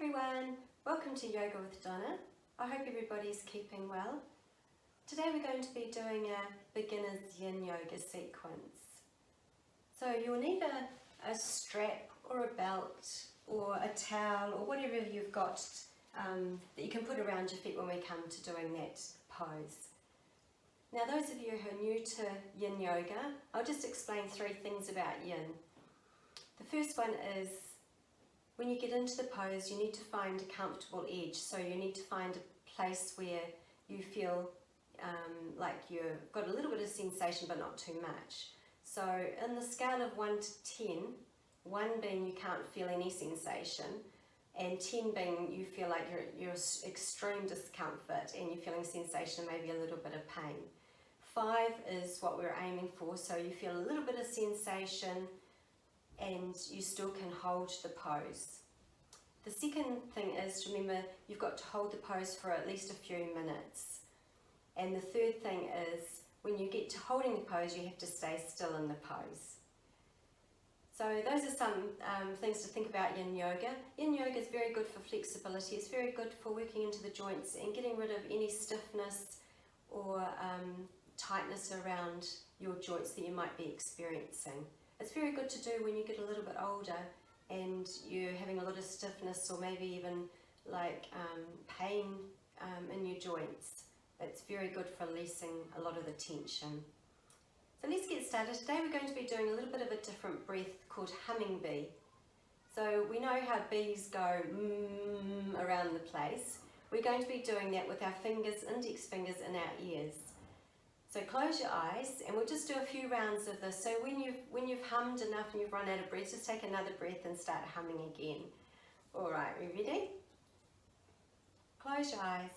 everyone, welcome to Yoga with Donna. I hope everybody's keeping well. Today we're going to be doing a beginner's Yin Yoga sequence. So you'll need a strap or a belt or a towel or whatever you've got that you can put around your feet when we come to doing that pose. Now those of you who are new to Yin Yoga, I'll just explain 3 things about Yin. The first one is when you get into the pose, you need to find a comfortable edge. So you need to find a place where you feel like you've got a little bit of sensation but not too much. So in the scale of 1 to 10, 1 being you can't feel any sensation, and 10 being you feel like you're extreme discomfort and you're feeling sensation, maybe a little bit of pain. 5 is what we're aiming for, so you feel a little bit of sensation and you still can hold the pose. The second thing is to remember you've got to hold the pose for at least a few minutes. And the third thing is when you get to holding the pose, you have to stay still in the pose. So those are some things to think about Yin Yoga. Yin Yoga is very good for flexibility. It's very good for working into the joints and getting rid of any stiffness or tightness around your joints that you might be experiencing. It's very good to do when you get a little bit older and you're having a lot of stiffness or maybe even like pain in your joints. It's very good for releasing a lot of the tension. So let's get started. Today we're going to be doing a little bit of a different breath called humming bee. So we know how bees go around the place. We're going to be doing that with our fingers, index fingers in our ears. So close your eyes and we'll just do a few rounds of this. So when you've hummed enough and you've run out of breath, just take another breath and start humming again. Alright, we ready? Close your eyes.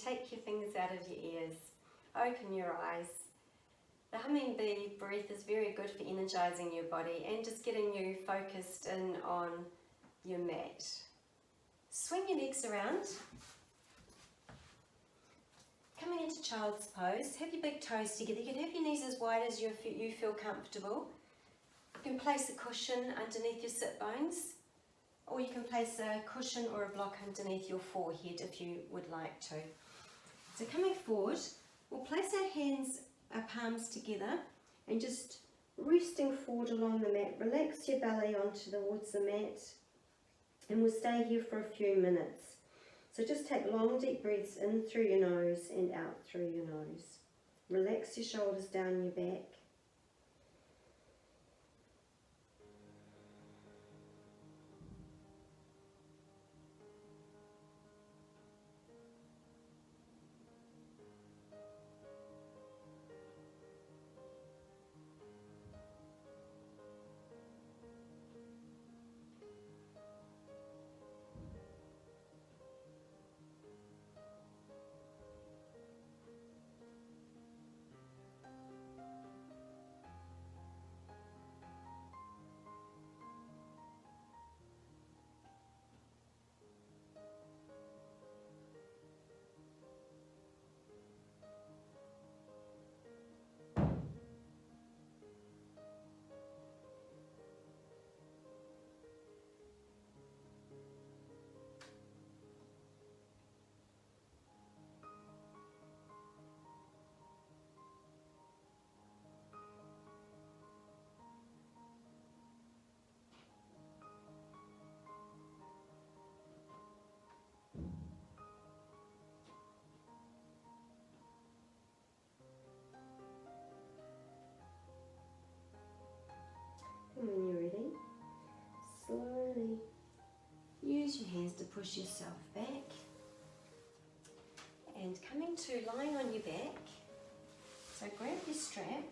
Take your fingers out of your ears, open your eyes. The humming bee breath is very good for energizing your body and just getting you focused in on your mat. Swing your legs around. Coming into child's pose, have your big toes together. You can have your knees as wide as you feel comfortable. You can place a cushion underneath your sit bones, or you can place a cushion or a block underneath your forehead if you would like to. So coming forward, we'll place our palms together and just resting forward along the mat. Relax your belly towards the mat and we'll stay here for a few minutes. So just take long deep breaths in through your nose and out through your nose. Relax your shoulders down your back. And when you're ready, slowly use your hands to push yourself back. And coming to lying on your back, so grab your strap,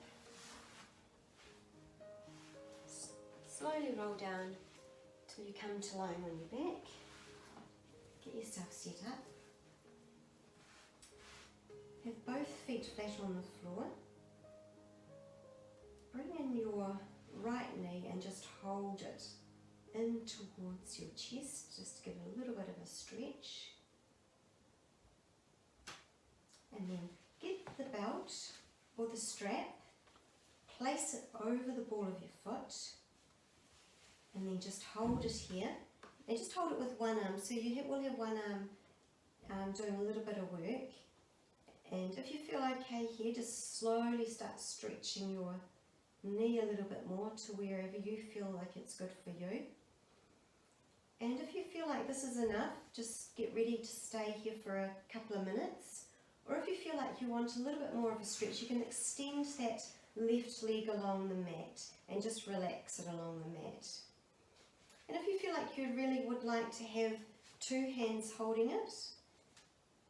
slowly roll down till you come to lying on your back. Get yourself set up. Have both feet flat on the floor. Bring in your right knee and just hold it in towards your chest, just to give it a little bit of a stretch. And then get the belt or the strap, place it over the ball of your foot, and then just hold it here. And just hold it with one arm, so you will have one arm doing a little bit of work. And if you feel okay here, just slowly start stretching your knee a little bit more to wherever you feel like it's good for you. And if you feel like this is enough, just get ready to stay here for a couple of minutes. Or if you feel like you want a little bit more of a stretch, you can extend that left leg along the mat and just relax it along the mat. And if you feel like you really would like to have two hands holding it,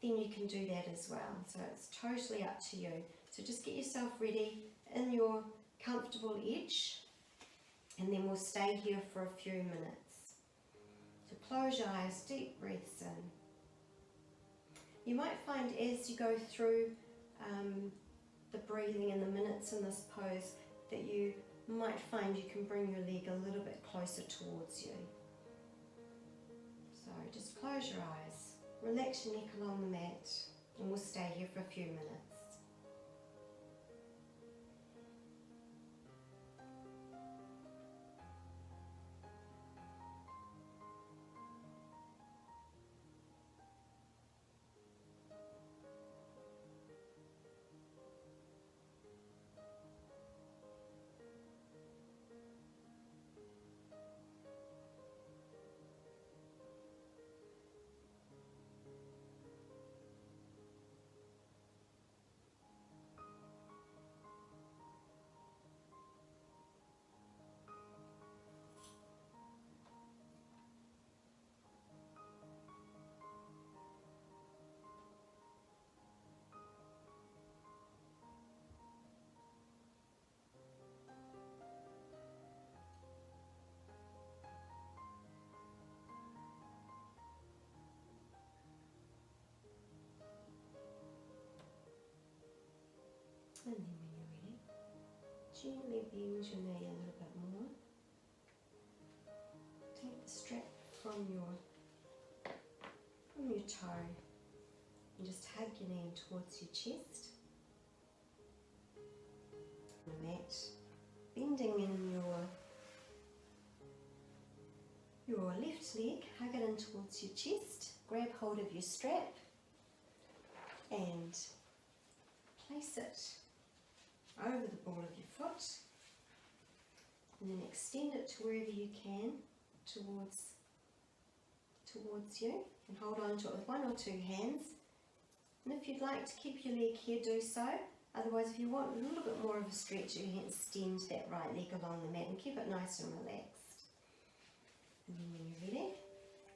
then you can do that as well. So it's totally up to you. So just get yourself ready in your comfortable edge, and then we'll stay here for a few minutes. So close your eyes, deep breaths in. You might find as you go through the breathing and the minutes in this pose that you might find you can bring your leg a little bit closer towards you. So just close your eyes, relax your neck along the mat, and we'll stay here for a few minutes. And then when you're ready, gently bend your knee a little bit more. Take the strap from your toe and just hug your knee in towards your chest. On the mat, bending in your left leg, hug it in towards your chest, grab hold of your strap and place it over the ball of your foot, and then extend it to wherever you can towards you, and hold on to it with one or two hands. And if you'd like to keep your leg here, do so. Otherwise, if you want a little bit more of a stretch, you can extend that right leg along the mat and keep it nice and relaxed. And then when you're ready,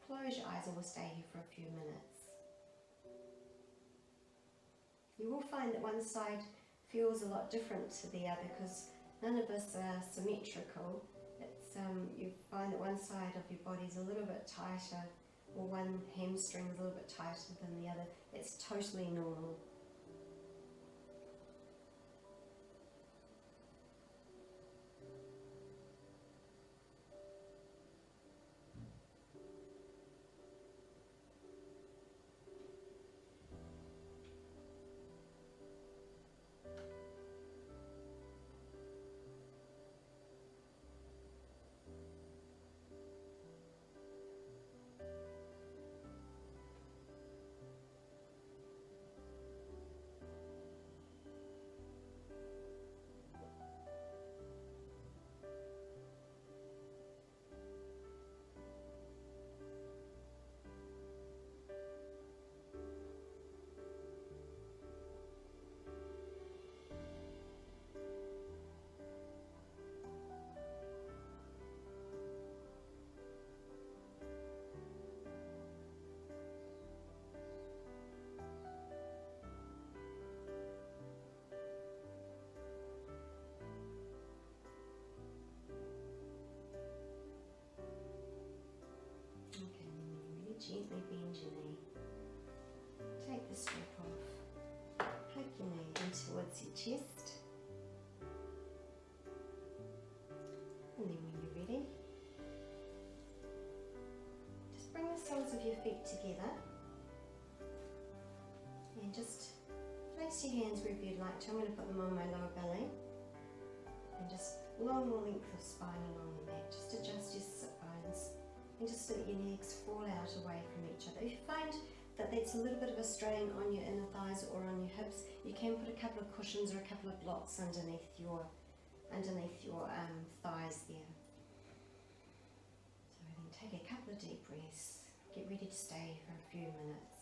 close your eyes and we'll stay here for a few minutes. You will find that one side feels a lot different to the other because none of us are symmetrical. You find that one side of your body is a little bit tighter, or one hamstring is a little bit tighter than the other. It's totally normal. your knee. Take the strap off. Poke your knee in towards your chest. And then when you're ready, just bring the soles of your feet together and just place your hands wherever you'd like to. I'm going to put them on my lower belly and just long length of spine along the mat. Just adjust your sit bones and just let your legs fall out away from each other. If you find that that's a little bit of a strain on your inner thighs or on your hips, you can put a couple of cushions or a couple of blocks underneath your thighs there. So then take a couple of deep breaths. Get ready to stay for a few minutes.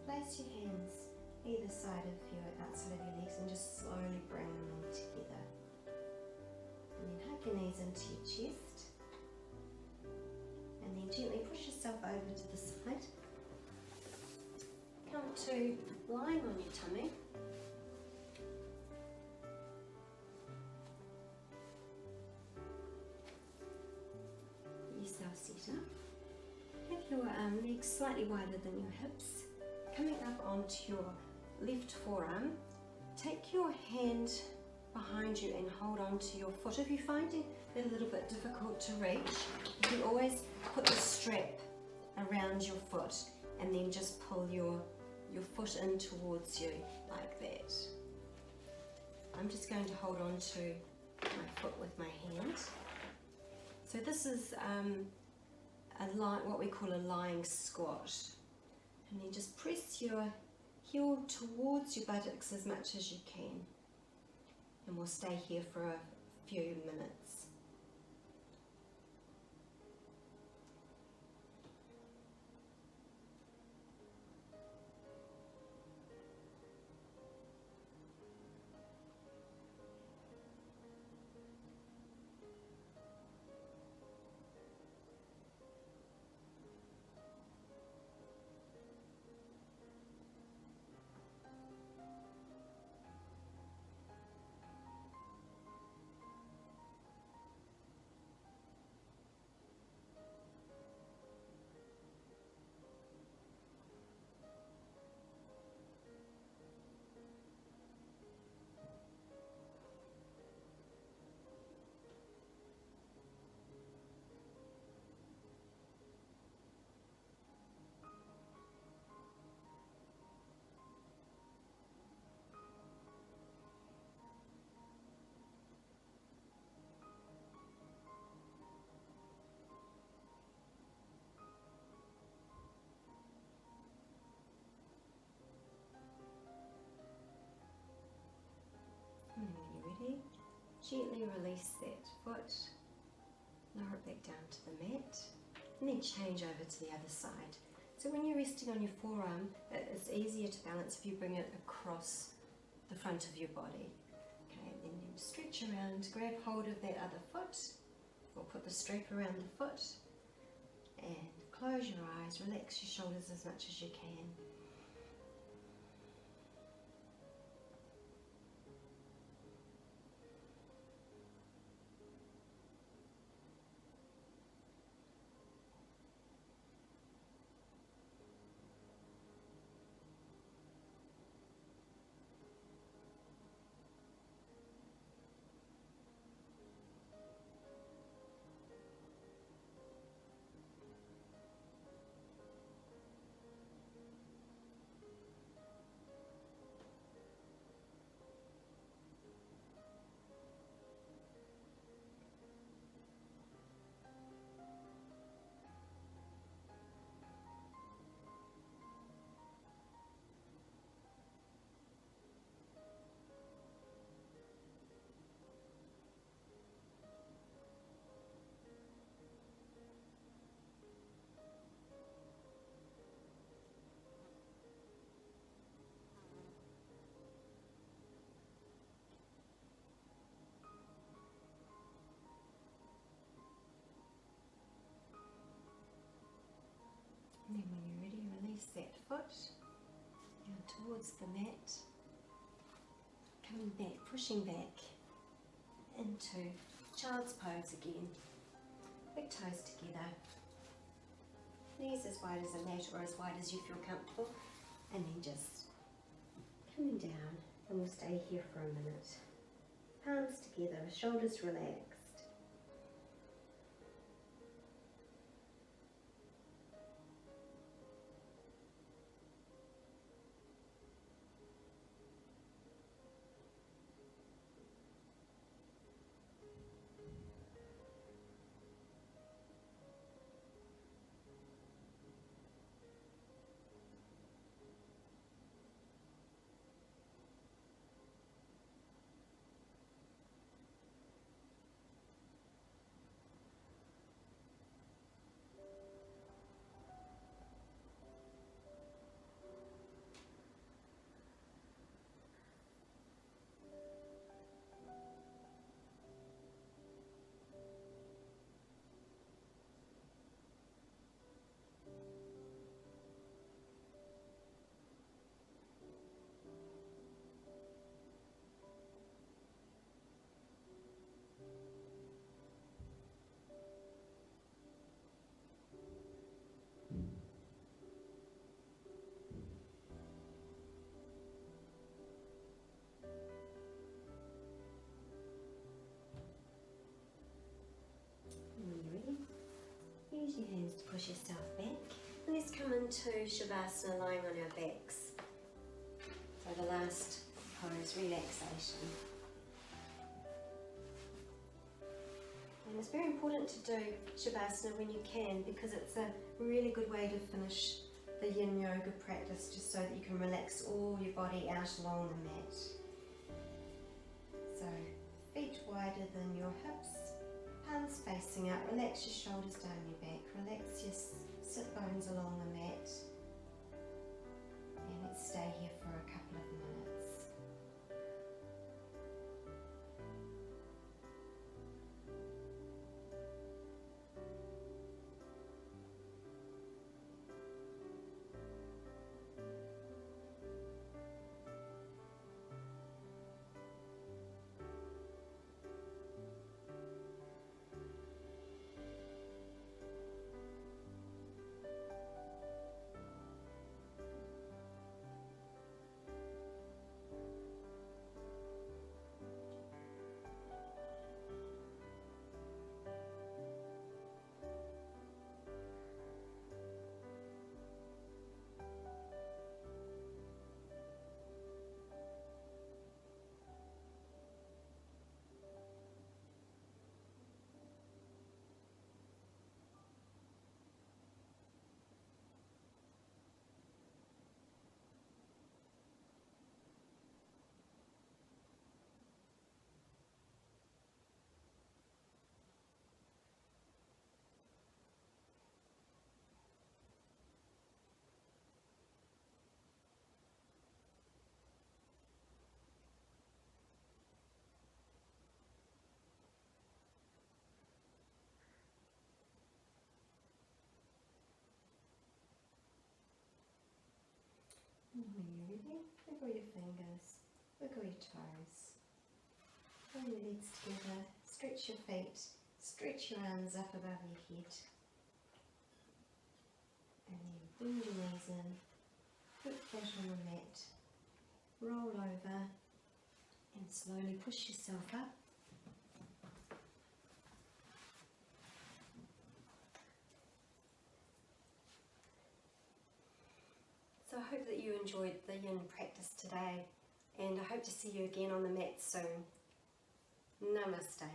Place your hands either side of your outside of your legs and just slowly bring them together. And then hug your knees into your chest. And then gently push yourself over to the side. Come to lying on your tummy. Get yourself set up. Have your legs slightly wider than your hips. Coming up onto your left forearm, take your hand behind you and hold on to your foot. If you find it a little bit difficult to reach, you can always put the strap around your foot and then just pull your foot in towards you like that. I'm just going to hold on to my foot with my hand. So this is what we call a lying squat. And then just press your heel towards your buttocks as much as you can. And we'll stay here for a few minutes. Gently release that foot, lower it back down to the mat, and then change over to the other side. So when you're resting on your forearm, it's easier to balance if you bring it across the front of your body. Okay, and then stretch around, grab hold of that other foot, or put the strap around the foot, and close your eyes, relax your shoulders as much as you can. foot down towards the mat, coming back, pushing back into child's pose again. Big toes together, knees as wide as a mat or as wide as you feel comfortable, and then just coming down, and we'll stay here for a minute. Palms together, shoulders relaxed. Use your hands to push yourself back. And let's come into Shavasana, lying on our backs. So the last pose, relaxation. And it's very important to do Shavasana when you can, because it's a really good way to finish the Yin Yoga practice, just so that you can relax all your body out along the mat. So feet wider than your hips. Palms facing out, relax your shoulders down your back, relax your sit bones along the mat, and let's stay here for a couple of minutes. And when you're ready, wiggle your fingers, wiggle your toes. Pull your legs together, stretch your feet, stretch your arms up above your head. And then bend your knees in, put foot on the mat, roll over and slowly push yourself up. So I hope that you enjoyed the Yin practice today, and I hope to see you again on the mat soon. Namaste.